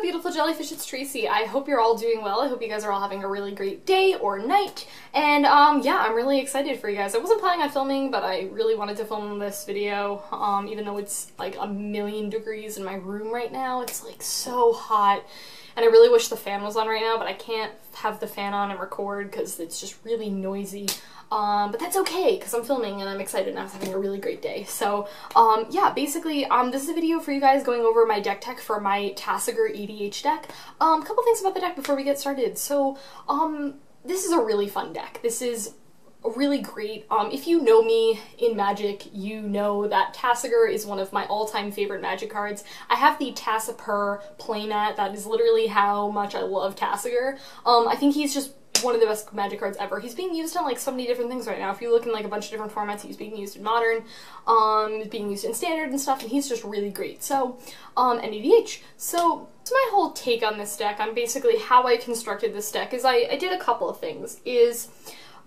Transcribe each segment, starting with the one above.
beautiful jellyfish, it's Tracy. I hope you're all doing well. I hope you guys are all having a really great day or night. And yeah, I'm really excited for you guys. I wasn't planning on filming, but I really wanted to film this video, even though it's like 1,000,000 degrees in my room right now. It's like so hot. And I really wish the fan was on right now, but I can't have the fan on and record because it's just really noisy. But that's okay, because I'm filming and I'm excited and I was having a really great day. So, yeah, basically, this is a video for you guys going over my deck tech for my Tasigur EDH deck. A couple things about the deck before we get started. So, this is a really fun deck. This is really great. If you know me in Magic, you know that Tasigur is one of my all-time favorite Magic cards. I have the Tasigur playmat. That is literally how much I love Tasigur. I think he's just one of the best Magic cards ever. He's being used in like so many different things right now. If you look in like a bunch of different formats, he's being used in Modern, being used in Standard and stuff, and he's just really great. So, and EDH. So my whole take on this deck, on basically how I constructed this deck, is I did a couple of things.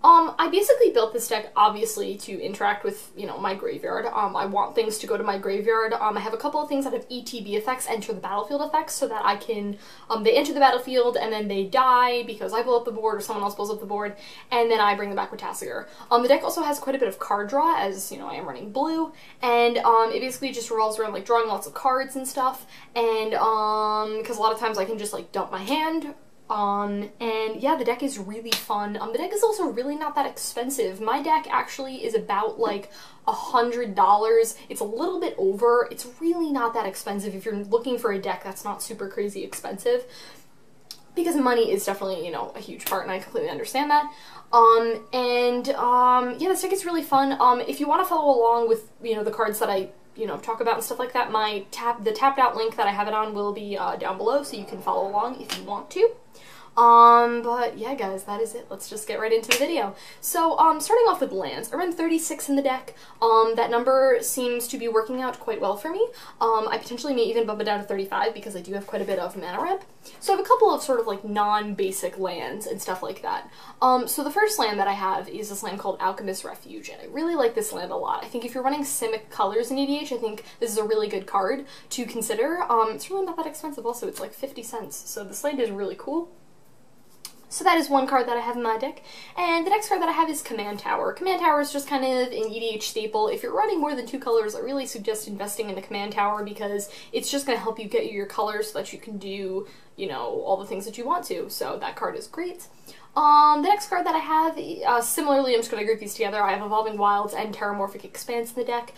I basically built this deck, obviously, to interact with, you know, my graveyard. I want things to go to my graveyard. I have a couple of things that have ETB effects, enter the battlefield effects, so that I can, they enter the battlefield and then they die because I blow up the board or someone else blows up the board, and then I bring them back with Tasigur. The deck also has quite a bit of card draw, as, you know, I am running blue, and it basically just revolves around, like, drawing lots of cards and stuff, and, because a lot of times I can just, like, dump my hand. And yeah, the deck is really fun. The deck is also really not that expensive. My deck actually is about like $100. It's a little bit over. It's really not that expensive if you're looking for a deck that's not super crazy expensive. Because money is definitely, you know, a huge part, and I completely understand that. Yeah, this deck is really fun. If you want to follow along with, you know, the cards that I, you know, talk about and stuff like that, the tapped out link that I have it on will be down below, so you can follow along if you want to. But yeah, guys, that is it. Let's just get right into the video. So, starting off with lands. I run 36 in the deck. That number seems to be working out quite well for me. I potentially may even bump it down to 35 because I do have quite a bit of mana ramp. So I have a couple of sort of like non-basic lands and stuff like that. So the first land that I have is this land called Alchemist Refugee, and I really like this land a lot. I think if you're running Simic colors in EDH, I think this is a really good card to consider. It's really not that expensive also. It's like 50 cents. So this land is really cool. So that is one card that I have in my deck. And the next card that I have is Command Tower. Command Tower is just kind of an EDH staple. If you're running more than 2 colors, I really suggest investing in the Command Tower because it's just going to help you get your colors so that you can do, you know, all the things that you want to. So that card is great. The next card that I have, similarly, I'm just going to group these together. I have Evolving Wilds and Terramorphic Expanse in the deck,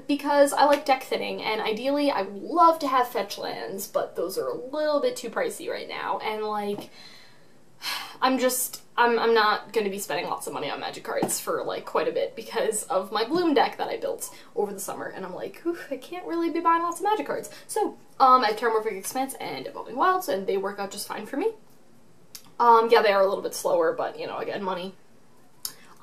because I like deck thinning, and ideally I would love to have fetch lands, but those are a little bit too pricey right now, and like, I'm not going to be spending lots of money on Magic cards for, like, quite a bit because of my Bloom deck that I built over the summer, and I'm like, oof, I can't really be buying lots of Magic cards. So, I have Terramorphic Expanse and Evolving Wilds, and they work out just fine for me. Yeah, they are a little bit slower, but, you know, again, money.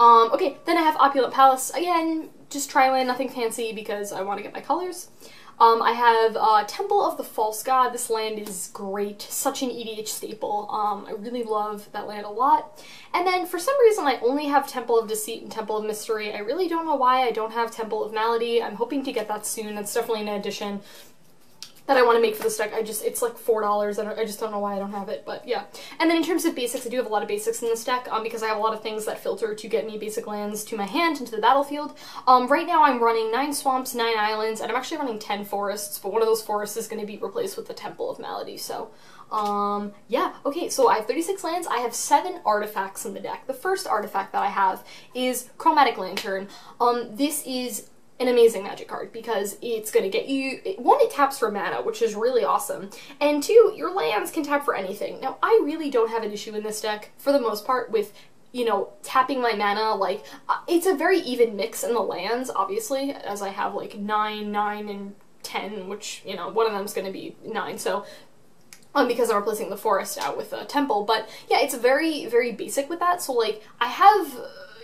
Okay, then I have Opulent Palace. Again, just tri-land, nothing fancy because I want to get my colors. I have Temple of the False God. This land is great. Such an EDH staple. I really love that land a lot. And then for some reason I only have Temple of Deceit and Temple of Mystery. I really don't know why I don't have Temple of Malady. I'm hoping to get that soon. That's definitely an addition that I want to make for this deck. It's like $4, and I just don't know why I don't have it, but yeah. And then in terms of basics, I do have a lot of basics in this deck, because I have a lot of things that filter to get me basic lands to my hand and to the battlefield. Right now I'm running 9 swamps, 9 islands, and I'm actually running 10 forests, but one of those forests is going to be replaced with the Temple of Malady, so yeah, okay, so I have 36 lands. I have 7 artifacts in the deck. The first artifact that I have is Chromatic Lantern. This is an amazing Magic card because it's going to get you, one, it taps for mana, which is really awesome, and 2, your lands can tap for anything. Now, I really don't have an issue in this deck, for the most part, with, you know, tapping my mana. Like, it's a very even mix in the lands, obviously, as I have, like, 9, 9, and 10, which, you know, one of them is going to be 9, so because I'm replacing the forest out with a temple, but yeah, it's very, very basic with that, so, like, I have,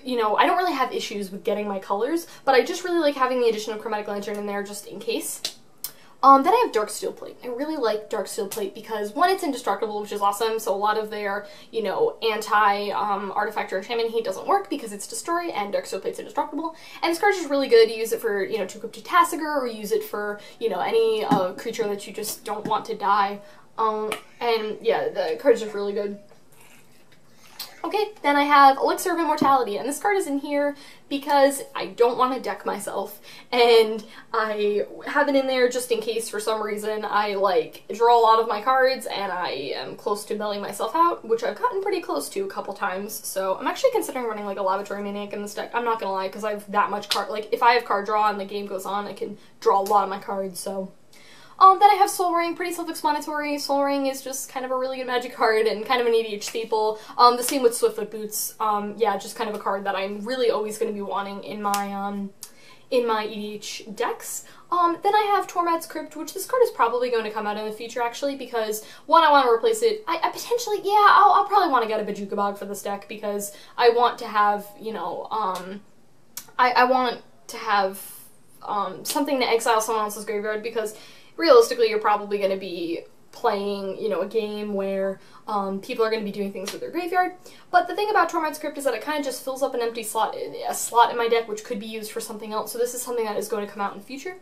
you know, I don't really have issues with getting my colors, but I just really like having the addition of Chromatic Lantern in there just in case. Then I have Darksteel Plate. I really like Darksteel Plate because, one, it's indestructible, which is awesome, so a lot of their, you know, anti-artifact or enchantment heat doesn't work because it's Destroy, and Darksteel Plate's indestructible. And this card's just really good. You use it for, you know, to equip to Tasigur, or use it for, you know, any creature that you just don't want to die. And yeah, the card's just really good. Okay, then I have Elixir of Immortality, and this card is in here because I don't want to deck myself, and I have it in there just in case for some reason I, like, draw a lot of my cards and I am close to milling myself out, which I've gotten pretty close to a couple times, so I'm actually considering running, like, a Laboratory Maniac in this deck. I'm not gonna lie, because I have that much card, like, if I have card draw and the game goes on, I can draw a lot of my cards, so... Then I have Soul Ring, pretty self-explanatory. Soul Ring is just kind of a really good Magic card and kind of an EDH staple. The same with Swiftfoot Boots. Yeah, just kind of a card that I'm really always going to be wanting in my EDH decks. Then I have Tormod's Crypt, which this card is probably going to come out in the future, actually, because, one, I want to replace it. I potentially, yeah, I'll probably want to get a Bojuka Bog for this deck, because I want to have, you know, I want to have, something to exile someone else's graveyard, because realistically, you're probably going to be playing, you know, a game where people are going to be doing things with their graveyard. But the thing about Tormod's Crypt is that it kind of just fills up an empty slot, a slot in my deck, which could be used for something else. So this is something that is going to come out in the future.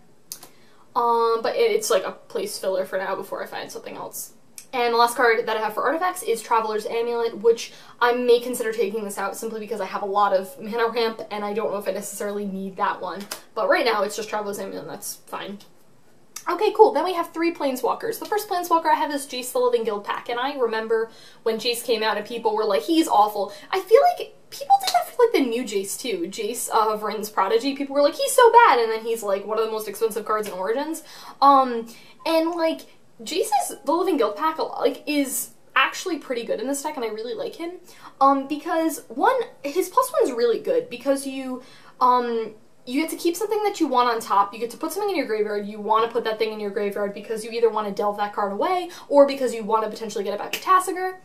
But it's like a place filler for now before I find something else. And the last card that I have for artifacts is Traveler's Amulet, which I may consider taking this out simply because I have a lot of mana ramp, and I don't know if I necessarily need that one. But right now, it's just Traveler's Amulet, and that's fine. Okay, cool. Then we have 3 Planeswalkers. The first Planeswalker I have is Jace the Living Guild pack, and I remember when Jace came out and people were like, he's awful. I feel like people did that for, like, the new Jace, too. Jace, Vryn's Prodigy. People were like, he's so bad, and then he's, like, one of the most expensive cards in Origins. And, like, Jace's The Living Guild pack, like, is actually pretty good in this deck, and I really like him. Because, one, his +1's really good, because you get to keep something that you want on top, you get to put something in your graveyard, you want to put that thing in your graveyard because you either want to delve that card away, or because you want to potentially get it back to Tasigur.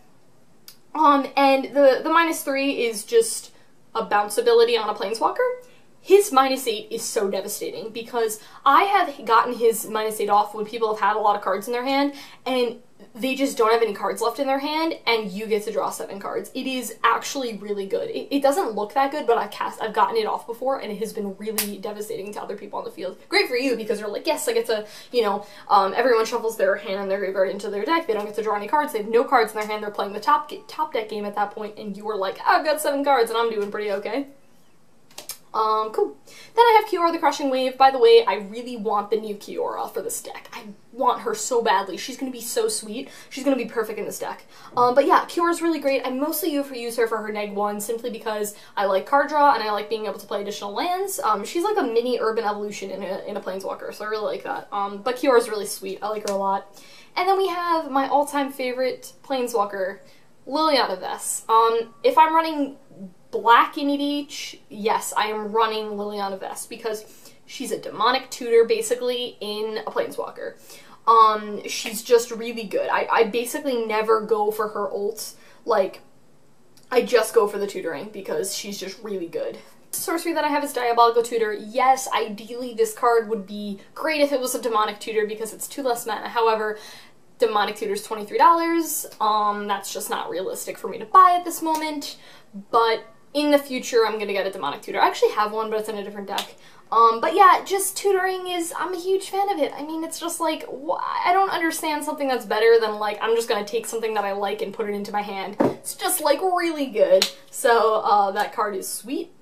And the -3 is just a bounce ability on a Planeswalker. His -8 is so devastating, because I have gotten his -8 off when people have had a lot of cards in their hand, and they just don't have any cards left in their hand, and you get to draw 7 cards. It is actually really good. It doesn't look that good, but I've gotten it off before, and it has been really devastating to other people on the field. Great for you, because you're like, yes, I get to, you know, everyone shuffles their hand and their graveyard into their deck, they don't get to draw any cards, they have no cards in their hand, they're playing the top deck game at that point, and you were like, I've got 7 cards, and I'm doing pretty okay. Cool. Then I have Kiora the Crushing Wave. By the way, I really want the new Kiora for this deck. I want her so badly. She's gonna be so sweet. She's gonna be perfect in this deck. But yeah, Kiora's really great. I mostly use her for her -1 simply because I like card draw and I like being able to play additional lands. She's like a mini Urban Evolution in a Planeswalker, so I really like that. But Kiora's really sweet. I like her a lot. And then we have my all-time favorite Planeswalker, Liliana Vess. If I'm running Black in EDH, yes, I am running Liliana Vess because she's a demonic tutor, basically, in a Planeswalker. She's just really good. I basically never go for her ults. Like, I just go for the tutoring because she's just really good. Sorcery that I have is Diabolical Tutor. Yes, ideally this card would be great if it was a demonic tutor because it's 2 less mana. However, demonic tutor's $23. That's just not realistic for me to buy at this moment, but in the future, I'm gonna get a demonic tutor. I actually have one, but it's in a different deck. But yeah, just tutoring I'm a huge fan of it. I mean, it's just like, I don't understand something that's better than, like, I'm just gonna take something that I like and put it into my hand. It's just, like, really good. So, that card is sweet.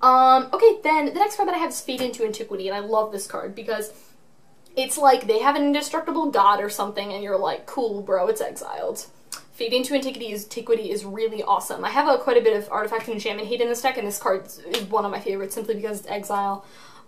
Okay, then the next card that I have is Fade into Antiquity, and I love this card because it's like they have an indestructible god or something, and you're like, cool, bro, it's exiled. Fade into Antiquity is really awesome. I have quite a bit of Artifact and Enchantment hate in this deck, and this card is one of my favorites simply because it's exile.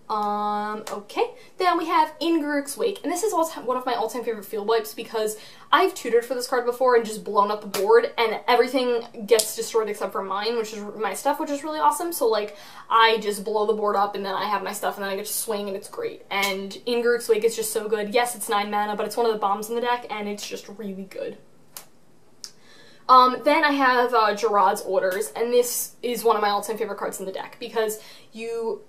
Okay. Then we have Inguruk's Wake, and this is also one of my all-time favorite field wipes because I've tutored for this card before and just blown up the board, and everything gets destroyed except for mine, which is my stuff, which is really awesome. So, like, I just blow the board up, and then I have my stuff, and then I get to swing, and it's great. And Inguruk's Wake is just so good. Yes, it's 9 mana, but it's one of the bombs in the deck, and it's just really good. Then I have Gerard's Orders, and this is one of my all-time favorite cards in the deck because you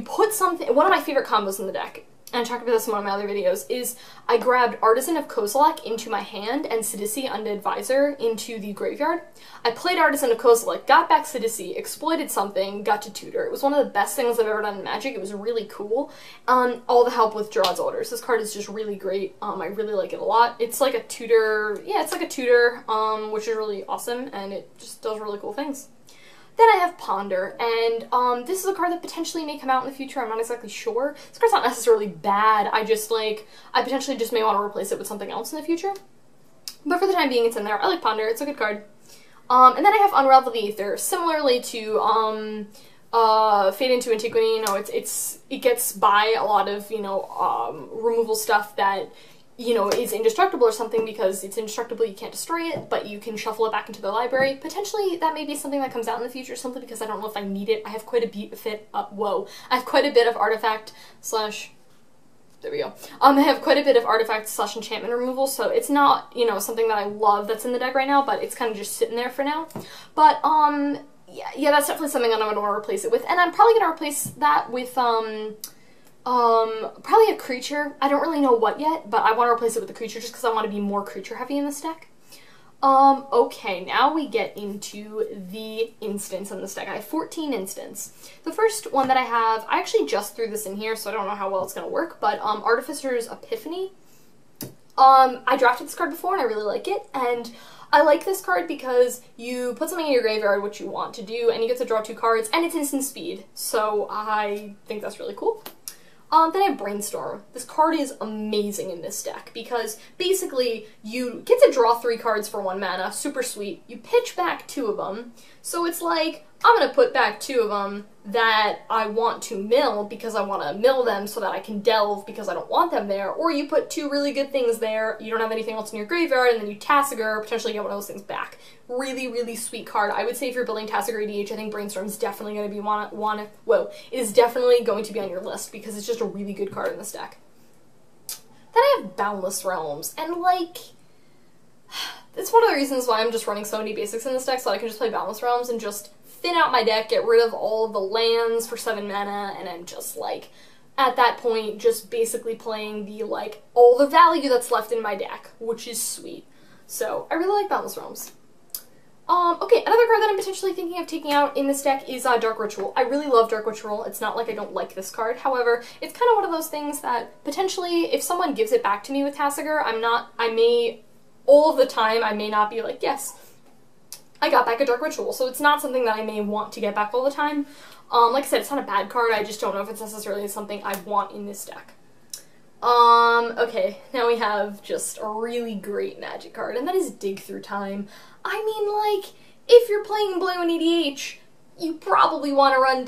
put something, one of my favorite combos in the deck and I talked about this in one of my other videos, is I grabbed Artisan of Kozilek into my hand and Sidisi Undead Advisor into the graveyard. I played Artisan of Kozilek, got back Sidisi, exploited something, got to tutor. It was one of the best things I've ever done in Magic. It was really cool. All the help with Gerard's Orders. This card is just really great. I really like it a lot. It's like a tutor, yeah, it's like a tutor, which is really awesome, and it just does really cool things. Then I have Ponder, and this is a card that potentially may come out in the future. I'm not exactly sure. This card's not necessarily bad. I potentially just may want to replace it with something else in the future. But for the time being, it's in there. I like Ponder. It's a good card. And then I have Unravel the Aether. Similarly to Fade into Antiquity, you know, it gets by a lot of, you know, removal stuff that, you know, is indestructible or something. Because it's indestructible, you can't destroy it, but you can shuffle it back into the library. Potentially, that may be something that comes out in the future, simply because I don't know if I need it. I have quite a bit of artifact slash... There we go. I have quite a bit of artifact slash enchantment removal, so it's not, you know, something that I love that's in the deck right now, but it's kind of just sitting there for now. But, yeah, that's definitely something that I'm going to want to replace it with. And I'm probably going to replace that with, probably a creature. I don't really know what yet, but I want to replace it with a creature just because I want to be more creature heavy in this deck. Okay, now we get into the instants in this deck. I have 14 instants. The first one that I have, I actually just threw this in here, so I don't know how well it's going to work, but, Artificer's Epiphany. I drafted this card before and I really like it, and I like this card because you put something in your graveyard, which you want to do, and you get to draw 2 cards, and it's instant speed, so I think that's really cool. Then I have Brainstorm. This card is amazing in this deck because basically you get to draw 3 cards for 1 mana, super sweet. You pitch back 2 of them, so it's like, I'm gonna put back 2 of them that I want to mill because I want to mill them so that I can delve because I don't want them there, or you put 2 really good things there, you don't have anything else in your graveyard, and then you Tasigur, potentially get one of those things back. Really, really sweet card. I would say if you're building Tasigur EDH, I think Brainstorm is definitely going to be it is definitely going to be on your list because it's just a really good card in this deck. Then I have Boundless Realms, and like, it's one of the reasons why I'm just running so many basics in this deck, so I can just play Boundless Realms and just thin out my deck, get rid of all of the lands for 7 mana, and I'm just like, at that point, just basically playing the, like, all the value that's left in my deck, which is sweet. So, I really like Boundless Realms. Okay, another card that I'm potentially thinking of taking out in this deck is Dark Ritual. I really love Dark Ritual. It's not like I don't like this card. However, it's kind of one of those things that potentially, if someone gives it back to me with Tasigur, all of the time, I may not be like, yes, I got back a Dark Ritual, so it's not something that I may want to get back all the time. Like I said, it's not a bad card, I just don't know if it's necessarily something I want in this deck. Okay, now we have just a really great Magic card, and that is Dig Through Time. I mean, like, if you're playing blue in EDH, you probably want to run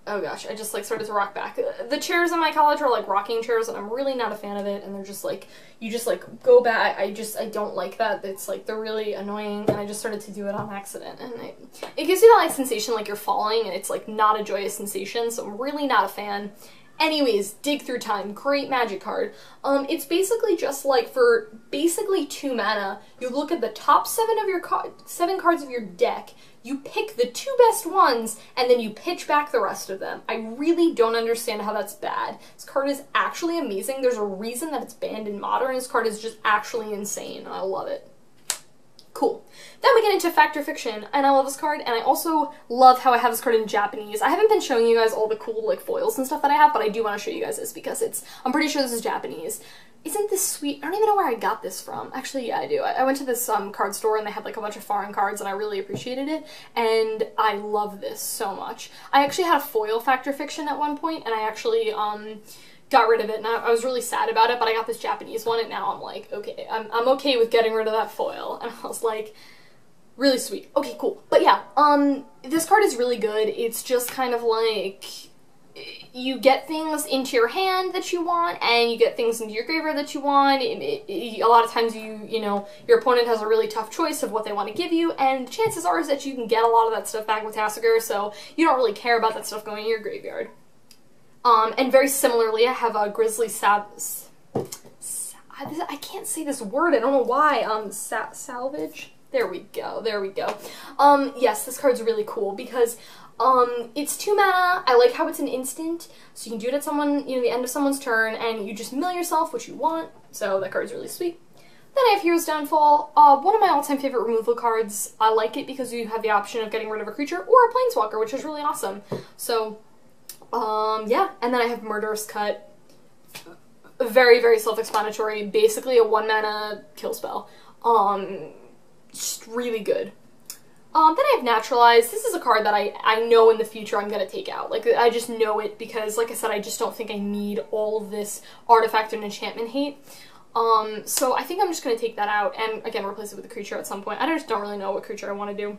oh gosh, I just, like, started to rock back. The chairs in my college are, like, rocking chairs, and I'm really not a fan of it, and they're just, like, you just, like, go back. I don't like that. It's, like, they're really annoying, and I just started to do it on accident, and it gives you that, like, sensation like you're falling, and it's, like, not a joyous sensation, so I'm really not a fan. Anyways, Dig Through Time, great Magic card. It's basically just, like, for basically 2 mana, you look at the top 7 of your 7 cards of your deck, you pick the 2 best ones, and then you pitch back the rest of them. I really don't understand how that's bad. This card is actually amazing. There's a reason that it's banned in Modern. This card is just actually insane, and I love it. Cool. Then we get into Fact or Fiction, and I love this card, and I also love how I have this card in Japanese. I haven't been showing you guys all the cool, like, foils and stuff that I have, but I do want to show you guys this because I'm pretty sure this is Japanese. Isn't this sweet? I don't even know where I got this from. Actually, yeah, I do. I went to this card store and they had like a bunch of foreign cards and I really appreciated it, and I love this so much. I actually had a foil Fact or Fiction at one point, and I actually got rid of it, and I was really sad about it, but I got this Japanese one, and now I'm like, okay, I'm okay with getting rid of that foil, and I was like, really sweet. Okay, cool. But yeah, this card is really good. It's just kind of like, you get things into your hand that you want, and you get things into your graveyard that you want. A lot of times you know, your opponent has a really tough choice of what they want to give you, and chances are is that you can get a lot of that stuff back with Tasigur, so you don't really care about that stuff going in your graveyard. And very similarly, I have a Grizzly I can't say this word, I don't know why, Salvage? There we go, there we go. Yes, this card's really cool because It's 2 mana. I like how it's an instant, so you can do it at someone, you know, the end of someone's turn, and you just mill yourself what you want, so that card's really sweet. Then I have Hero's Downfall, one of my all-time favorite removal cards. I like it because you have the option of getting rid of a creature or a Planeswalker, which is really awesome. So, yeah, and then I have Murderous Cut. Very, very self-explanatory, basically a 1 mana kill spell. Just really good. Then I have Naturalize. This is a card that I know in the future I'm going to take out. Like, I just know it because, like I said, I just don't think I need all of this artifact and enchantment hate. So I think I'm just going to take that out and, again, replace it with a creature at some point. I just don't really know what creature I want to do.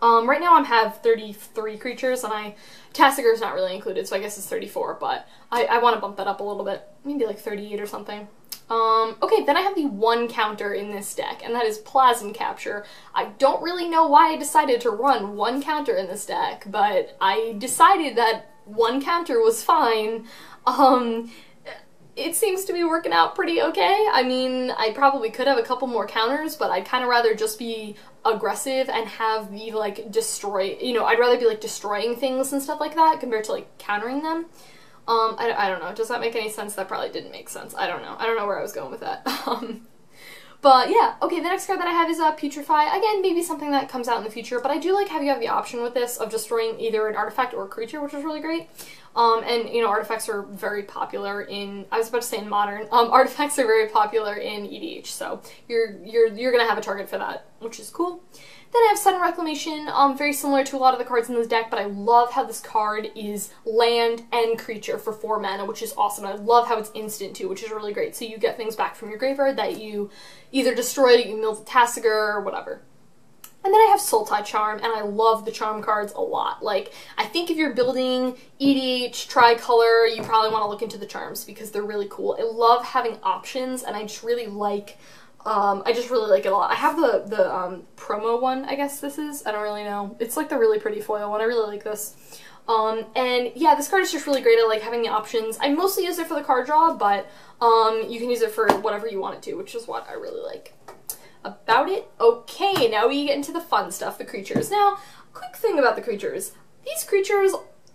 Right now I have 33 creatures, and Tasigur is not really included, so I guess it's 34, but I want to bump that up a little bit. Maybe like 38 or something. Okay, then I have the 1 counter in this deck, and that is Plasm Capture. I don't really know why I decided to run 1 counter in this deck, but I decided that 1 counter was fine. It seems to be working out pretty okay. I mean, I probably could have a couple more counters, but I'd kind of rather just be aggressive and have the, like, destroy, you know, I'd rather be, like, destroying things and stuff like that compared to, like, countering them. I don't know. Does that make any sense? That probably didn't make sense. I don't know. I don't know where I was going with that. But yeah, okay, the next card that I have is Putrefy. Again, maybe something that comes out in the future, but I do like how you have the option with this of destroying either an artifact or a creature, which is really great. And, you know, artifacts are very popular in, I was about to say in Modern, artifacts are very popular in EDH, so you're gonna have a target for that, which is cool. Then I have Sudden Reclamation, very similar to a lot of the cards in this deck, but I love how this card is land and creature for 4 mana, which is awesome. I love how it's instant too, which is really great. So you get things back from your graveyard that you either destroyed, you milled to Tasigur, or whatever. And then I have Sultai Charm, and I love the Charm cards a lot. Like, I think if you're building EDH, Tricolor, you probably want to look into the Charms because they're really cool. I love having options, and I just really like it a lot. I have the promo one, I guess this is. I don't really know. It's like the really pretty foil one. I really like this. And yeah, this card is just really great at, like, having the options. I mostly use it for the card draw, but you can use it for whatever you want it to, which is what I really like about it. Okay, now we get into the fun stuff, the creatures. Now, quick thing about the creatures. These creatures,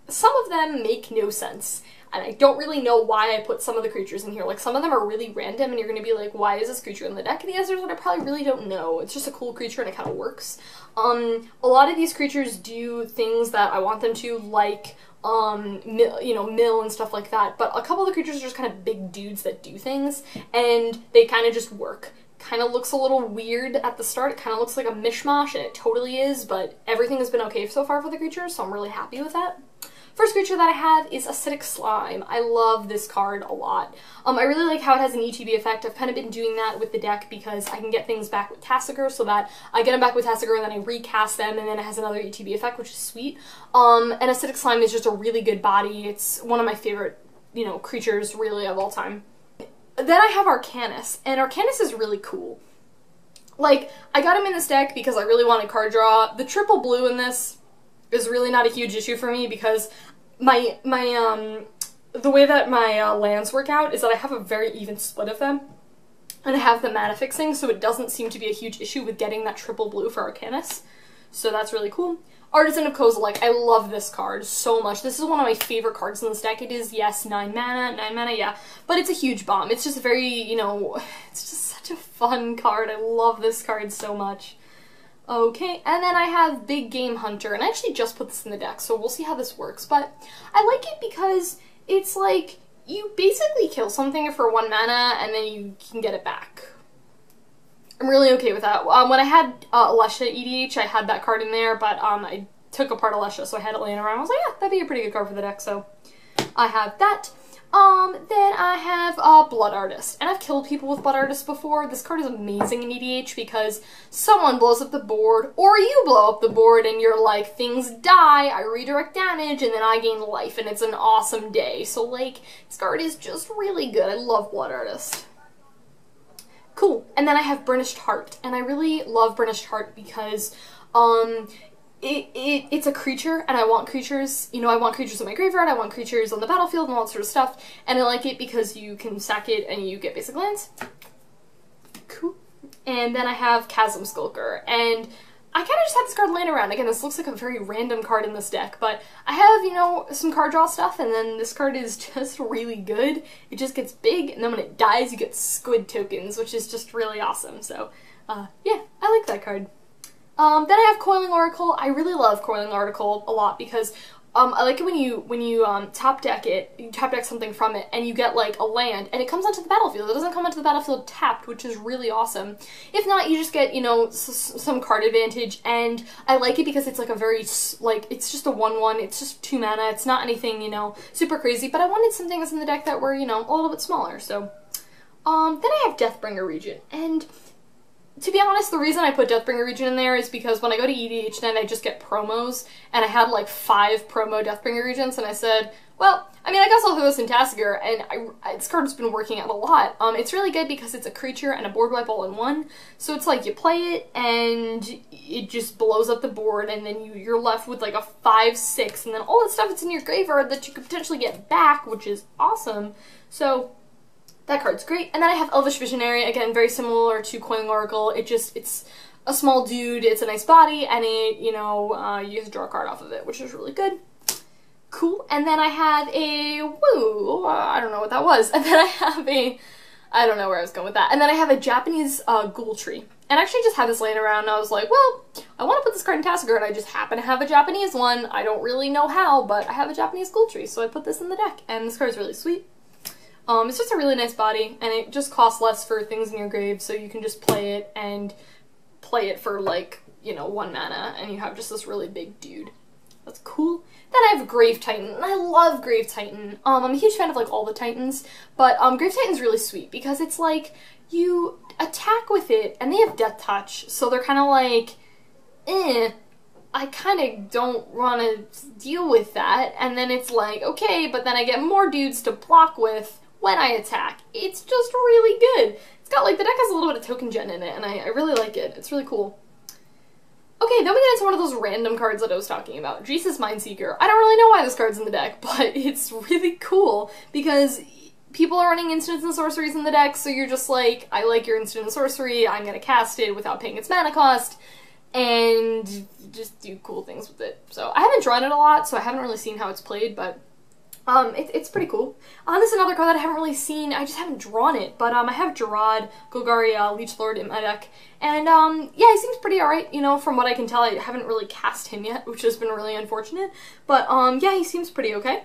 some of them make no sense. And I don't really know why I put some of the creatures in here. Like, some of them are really random, and you're going to be like, why is this creature in the deck? And the answer is that I probably really don't know. It's just a cool creature, and it kind of works. A lot of these creatures do things that I want them to, like, mill and stuff like that. But a couple of the creatures are just kind of big dudes that do things, and they kind of just work. Kind of looks a little weird at the start. It kind of looks like a mishmash, and it totally is, but everything has been okay so far for the creatures, so I'm really happy with that. First creature that I have is Acidic Slime. I love this card a lot. I really like how it has an ETB effect. I've kind of been doing that with the deck because I can get things back with Tasigur, so that I get them back with Tasigur and then I recast them, and then it has another ETB effect, which is sweet. And Acidic Slime is just a really good body. It's one of my favorite, you know, creatures really of all time. Then I have Arcanus, and Arcanus is really cool. Like, I got him in this deck because I really wanted card draw. The triple blue in this is really not a huge issue for me because the way that my lands work out is that I have a very even split of them, and I have the mana fixing, so it doesn't seem to be a huge issue with getting that triple blue for Arcanus. So that's really cool. Artisan Nichoza, like, I love this card so much. This is one of my favorite cards in this deck. It is, yes, 9 mana, yeah, but it's a huge bomb. It's just very, you know, it's just such a fun card. I love this card so much. Okay, and then I have Big Game Hunter, and I actually just put this in the deck, so we'll see how this works, but I like it because it's like, you basically kill something for 1 mana, and then you can get it back. I'm really okay with that. When I had Alesha EDH, I had that card in there, but I took apart Alesha, so I had it laying around. I was like, yeah, that'd be a pretty good card for the deck, so I have that. Then I have Blood Artist, and I've killed people with Blood Artist before. This card is amazing in EDH because someone blows up the board, or you blow up the board, and you're like, things die, I redirect damage, and then I gain life, and it's an awesome day. So, like, this card is just really good. I love Blood Artist. Cool. And then I have Burnished Heart, and I really love Burnished Heart because, it's a creature, and I want creatures, you know, I want creatures in my graveyard, I want creatures on the battlefield, and all that sort of stuff, and I like it because you can sack it and you get basic lands. Cool. And then I have Chasm Skulker, and I kind of just had this card laying around. Again, this looks like a very random card in this deck, but I have, you know, some card draw stuff, and then this card is just really good. It just gets big, and then when it dies, you get squid tokens, which is just really awesome. So, yeah, I like that card. Then I have Coil Oracle. I really love Coil Oracle a lot because I like it when you top deck it, you top deck something from it, and you get like a land, and it comes onto the battlefield. It doesn't come onto the battlefield tapped, which is really awesome. If not, you just get, you know, some card advantage, and I like it because it's like a very, like, it's just a 1/1, it's just 2 mana, it's not anything, you know, super crazy, but I wanted some things in the deck that were, you know, a little bit smaller, so. Then I have Deathbringer Regent, and to be honest, the reason I put Deathbringer Regent in there is because when I go to EDH night, I just get promos, and I had like 5 promo Deathbringer Regents, and I said, well, I mean, I guess I'll throw this in Tasigur, and this card's been working out a lot. It's really good because it's a creature and a board wipe all in one, so it's like you play it, and it just blows up the board, and then you're left with like a 5/6, and then all that stuff that's in your graveyard that you could potentially get back, which is awesome. So that card's great. And then I have Elvish Visionary, again, very similar to Coil Oracle. It's a small dude, it's a nice body, and it, you know, you just draw a card off of it, which is really good. Cool. And then I have a, I don't know what that was. And then I have a, I don't know where I was going with that. And then I have a Japanese Ghoul Tree. And I actually just had this laying around, and I was like, well, I want to put this card in Tasigur, and I just happen to have a Japanese one. I don't really know how, but I have a Japanese Ghoul Tree, so I put this in the deck, and this card is really sweet. It's just a really nice body, and it just costs less for things in your grave, so you can just play it and play it for, like, you know, 1 mana, and you have just this really big dude. That's cool. Then I have Grave Titan, and I love Grave Titan. I'm a huge fan of, like, all the Titans, but Grave Titan's really sweet, because it's like, you attack with it, and they have Death Touch, so they're kind of like, I kind of don't want to deal with that, and then it's like, okay, but then I get more dudes to block with when I attack. It's just really good. It's got, like, the deck has a little bit of token gen in it, and I really like it. It's really cool. Okay, then we get into one of those random cards that I was talking about, Jesus Mindseeker. I don't really know why this card's in the deck, but it's really cool, because people are running instants and sorceries in the deck, so you're just like, I like your instant and sorcery, I'm gonna cast it without paying its mana cost, and just do cool things with it. So I haven't drawn it a lot, so I haven't really seen how it's played, but it's pretty cool. This is another card that I haven't really seen. I just haven't drawn it, but I have Gerard, Golgari, Leechlord in my deck, and yeah, he seems pretty alright, you know, from what I can tell. I haven't really cast him yet, which has been really unfortunate, but yeah, he seems pretty okay.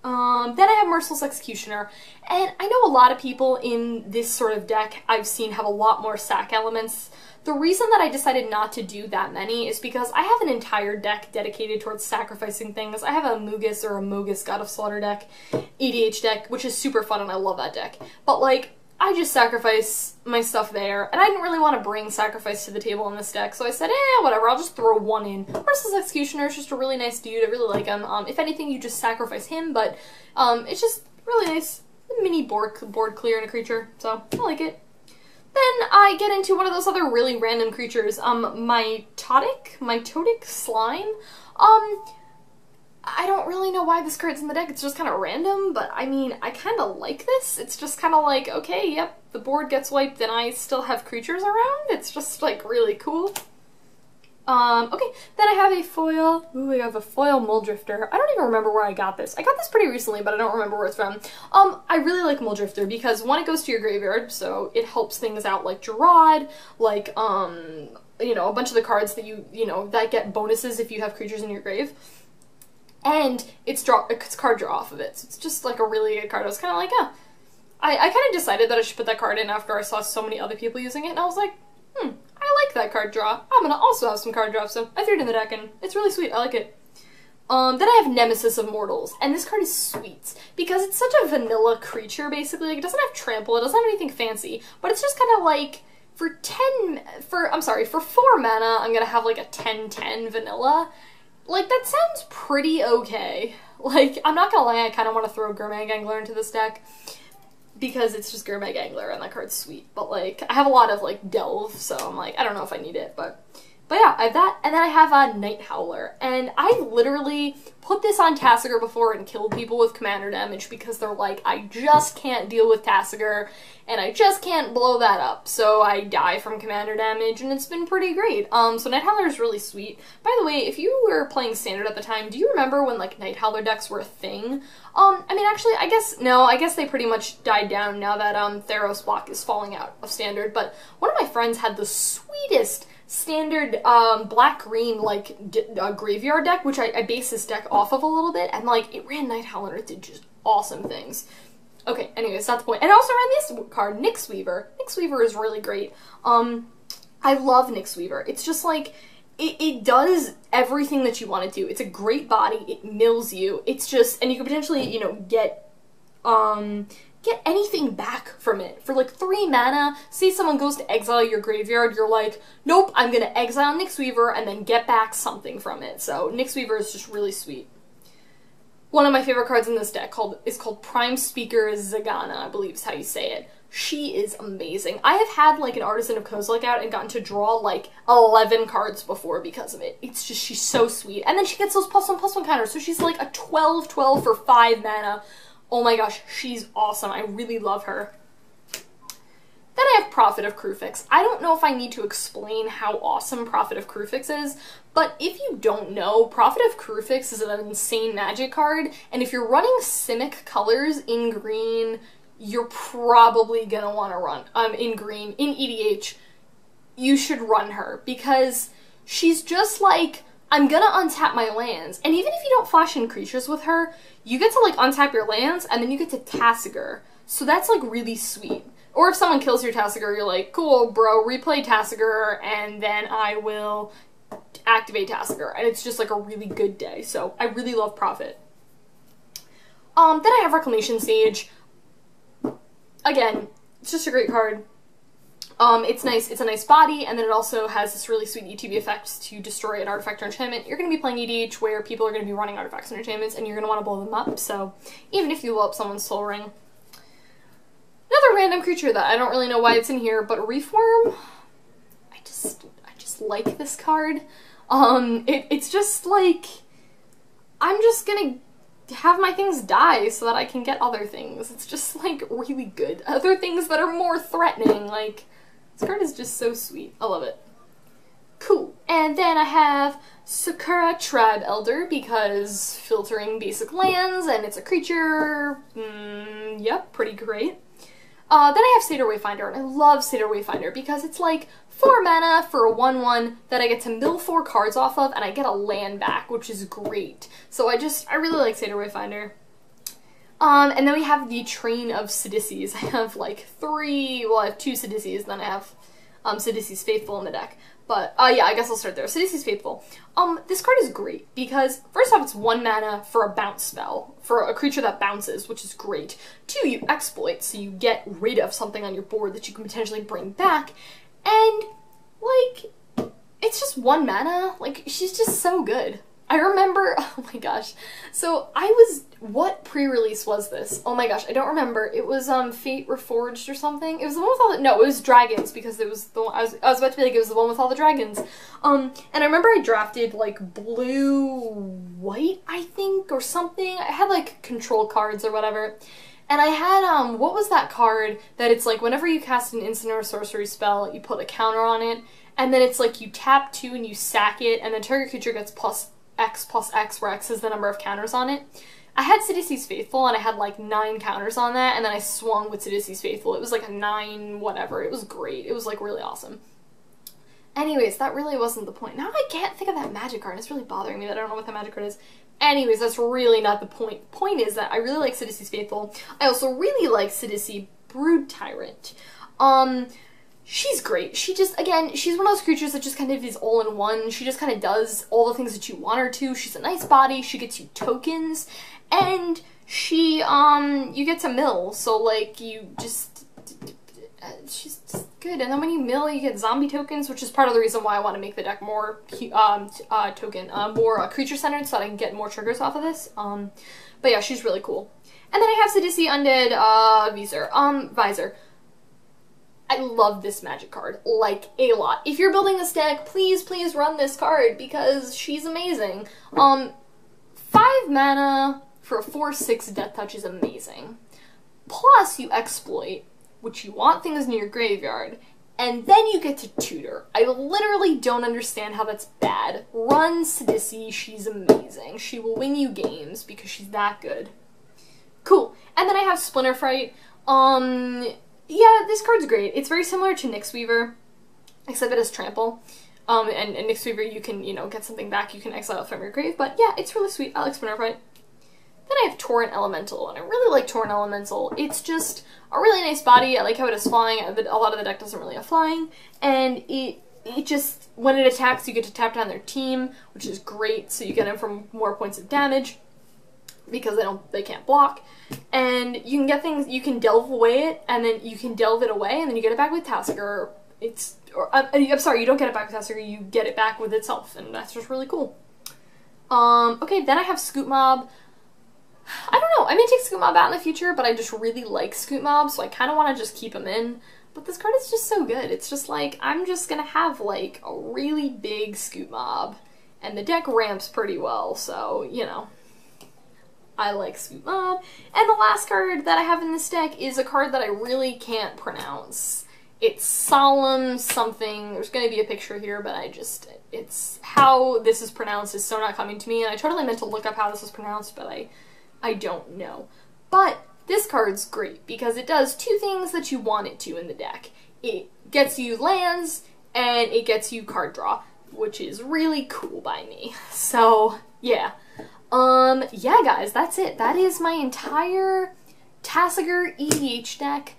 Then I have Merciless Executioner, and I know a lot of people in this sort of deck I've seen have a lot more sack elements. The reason that I decided not to do that many is because I have an entire deck dedicated towards sacrificing things. I have a Mugus or a Mogus God of Slaughter deck, EDH deck, which is super fun and I love that deck. But like, I just sacrifice my stuff there, and I didn't really want to bring sacrifice to the table in this deck, so I said, whatever, I'll just throw 1 in. Merciless Executioner is just a really nice dude, I really like him. If anything, you just sacrifice him, but it's just really nice. Mini board clear in a creature, so I like it. Then I get into one of those other really random creatures, Mitotic Slime. I don't really know why this card's in the deck, it's just kind of random, but I mean, I kind of like this. It's just kind of like, okay, yep, the board gets wiped and I still have creatures around. It's just, like, really cool. Okay, then I have a foil. Ooh, I have a foil Muldrifter. I don't even remember where I got this. I got this pretty recently, but I don't remember where it's from. I really like Muldrifter because, one, it goes to your graveyard, so it helps things out like Gerard, like, you know, a bunch of the cards that you know, that get bonuses if you have creatures in your grave. And it's card draw off of it, so it's just, like, a really good card. I was kind of like, yeah. I kind of decided that I should put that card in after I saw so many other people using it, and I was like, I like that card draw. I'm gonna also have some card draw, so I threw it in the deck, and it's really sweet. I like it. Then I have Nemesis of Mortals, and this card is sweet because it's such a vanilla creature, basically. Like, it doesn't have trample, it doesn't have anything fancy, but it's just kind of like, for 4 mana, I'm gonna have like a 10/10 vanilla. Like, that sounds pretty okay. Like, I'm not gonna lie, I kind of want to throw Gurmag Angler into this deck, because it's just Gurmag Angler and that card's sweet, but like, I have a lot of like Delve, so I'm like, I don't know if I need it, but yeah, I have that, and then I have a Night Howler, and I literally put this on Tasigur before and killed people with commander damage because they're like, I just can't deal with Tasigur, and I just can't blow that up, so I die from commander damage, and it's been pretty great. So Night Howler is really sweet. By the way, if you were playing Standard at the time, do you remember when, like, Night Howler decks were a thing? I mean, actually, I guess they pretty much died down now that, Theros block is falling out of Standard, but one of my friends had the sweetest Standard black-green, like, graveyard deck, which I based this deck off of a little bit, and, like, it ran Night Howler and it did just awesome things. Okay, anyways, that's the point. And I also ran this card, Nyx Weaver. Nyx Weaver is really great. I love Nyx Weaver. It's just, like, it does everything that you want to do. It's a great body, it mills you, it's just, and you could potentially, you know, get anything back from it. For like 3 mana, say someone goes to exile your graveyard, you're like, nope, I'm gonna exile Nyx Weaver and then get back something from it. So Nyx Weaver is just really sweet. One of my favorite cards in this deck is called Prime Speaker Zagana, I believe is how you say it. She is amazing. I have had like an Artisan Nichoza out and gotten to draw like 11 cards before because of it. It's just, she's so sweet. And then she gets those +1/+1 counters, so she's like a 12/12 for 5 mana. Oh my gosh, she's awesome. I really love her. Then I have Prophet of Kruphix. I don't know if I need to explain how awesome Prophet of Kruphix is, but if you don't know, Prophet of Kruphix is an insane magic card, and if you're running Simic colors in green, you're probably gonna want to run, in green, in EDH, you should run her, because she's just like, I'm gonna untap my lands, and even if you don't flash in creatures with her, you get to like untap your lands, and then you get to Tasigur, so that's like really sweet. Or if someone kills your Tasigur, you're like, cool, bro, replay Tasigur, and then I will activate Tasigur, and it's just like a really good day, so I really love Prophet. Then I have Reclamation Sage. Again, it's just a great card. It's nice, it's a nice body, and then it also has this really sweet ETB effect to destroy an artifact or enchantment. You're going to be playing EDH where people are going to be running artifacts and enchantments, and you're going to want to blow them up, so even if you blow up someone's Soul Ring. Another random creature that I don't really know why it's in here, but Reefworm, I just like this card. It's just like, I'm just gonna have my things die so that I can get other things. It's just like really good. Other things that are more threatening, like, this card is just so sweet. I love it. Cool. And then I have Sakura Tribe Elder, because filtering basic lands, and it's a creature, yep, pretty great. Then I have Satyr Wayfinder, and I love Satyr Wayfinder because it's like 4 mana for a 1/1 that I get to mill 4 cards off of, and I get a land back, which is great. So I really like Satyr Wayfinder. And then we have the Train of Sidisies. I have like 3, well I have 2 Sidisies, then I have Sidisies Faithful in the deck. But, yeah, I guess I'll start there. Sidisies Faithful. This card is great because, first off, it's 1 mana for a bounce spell, for a creature that bounces, which is great. 2, you exploit, so you get rid of something on your board that you can potentially bring back. And, like, it's just 1 mana. Like, she's just so good. I remember, oh my gosh. So, what pre-release was this? Oh my gosh, I don't remember. It was, Fate Reforged or something? It was the one with all the, no, it was Dragons, because it was the one, I was about to be like, it was the one with all the dragons. And I remember I drafted, like, blue-white, I think, or something. I had, like, control cards or whatever. And I had, what was that card that it's like, whenever you cast an instant or a sorcery spell, you put a counter on it, and then it's like, you tap 2 and you sack it, and then target creature gets +X, where X is the number of counters on it. I had Sidisies Faithful, and I had like 9 counters on that, and then I swung with Sidisies Faithful. It was like a 9 whatever. It was great. It was like really awesome. Anyways, that really wasn't the point. Now I can't think of that magic card. It's really bothering me that I don't know what that magic card is. Anyways, that's really not the point. The point is that I really like Sidisies Faithful. I also really like Sidisi Brood Tyrant. She's great. She just, again, she's one of those creatures that just kind of is all in one. She just kind of does all the things that you want her to. She's a nice body. She gets you tokens. And she, you get to mill. So, like, you just, she's just good. And then when you mill, you get zombie tokens, which is part of the reason why I want to make the deck more, more creature-centered so that I can get more triggers off of this. But yeah, she's really cool. And then I have Sidisi Undead, Visor. I love this magic card, like, a lot. If you're building this deck, please run this card, because she's amazing. 5 5 mana for a 4/6 Death Touch is amazing. Plus, you exploit, which you want things near your graveyard, and then you get to tutor. I literally don't understand how that's bad. Run Sidisi, she's amazing. She will win you games because she's that good. Cool. And then I have Splinter Fright. Yeah, this card's great. It's very similar to Nyxweaver, except it has Trample. And Nyxweaver, you can, you know, get something back, you can exile it from your grave, but yeah, it's really sweet. I like Splinter Fright. Then I have Torrent Elemental, and I really like Torrent Elemental. It's just a really nice body. I like how it is flying. A lot of the deck doesn't really have flying, and it just, when it attacks, you get to tap down their team, which is great, so you get them from more points of damage, because they can't block. And you can get things, you can delve away it, and then you can delve it away, and then you get it back with Tasigur. I'm sorry, you don't get it back with Tasigur, you get it back with itself, and that's just really cool. Okay, then I have Scoop Mob. I don't know, I may take Scoop Mob out in the future, but I just really like Scoop Mob, so I kind of want to just keep him in. But this card is just so good. It's just like, I'm just gonna have like a really big Scoop Mob, and the deck ramps pretty well, so, you know. I like Scoop Mob. And the last card that I have in this deck is a card that I really can't pronounce. It's Solemn something. There's going to be a picture here, but it's how this is pronounced is so not coming to me, and I totally meant to look up how this is pronounced, but I don't know. But this card's great because it does 2 things that you want it to in the deck. It gets you lands, and it gets you card draw, which is really cool by me. So, yeah. Yeah, guys, that's it. That is my entire Tasigur EDH deck.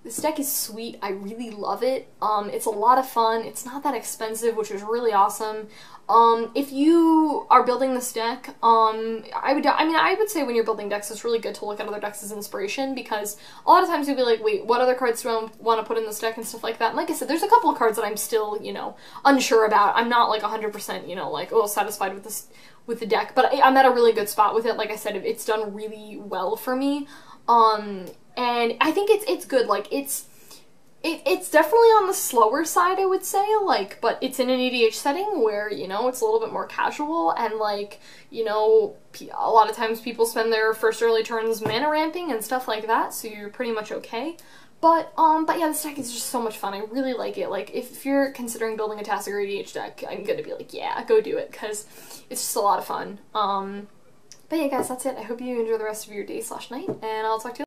This deck is sweet. I really love it. It's a lot of fun. It's not that expensive, which is really awesome. If you are building this deck, I would say when you're building decks, it's really good to look at other decks as inspiration, because a lot of times you'll be like, wait, what other cards do I want to put in this deck and stuff like that. And like I said, there's a couple of cards that I'm still, you know, unsure about. I'm not like 100%, you know, like, oh, satisfied with this, with the deck, but I'm at a really good spot with it. Like I said, it's done really well for me. And I think it's good. Like, it's definitely on the slower side, I would say, like, but it's in an EDH setting where, you know, it's a little bit more casual, and, like, you know, a lot of times people spend their first early turns mana ramping and stuff like that, so you're pretty much okay. But yeah, this deck is just so much fun. I really like it. Like, if you're considering building a Tasigur EDH deck, I'm gonna be like, yeah, go do it, because it's just a lot of fun. But yeah, guys, that's it. I hope you enjoy the rest of your day/night, and I'll talk to you later.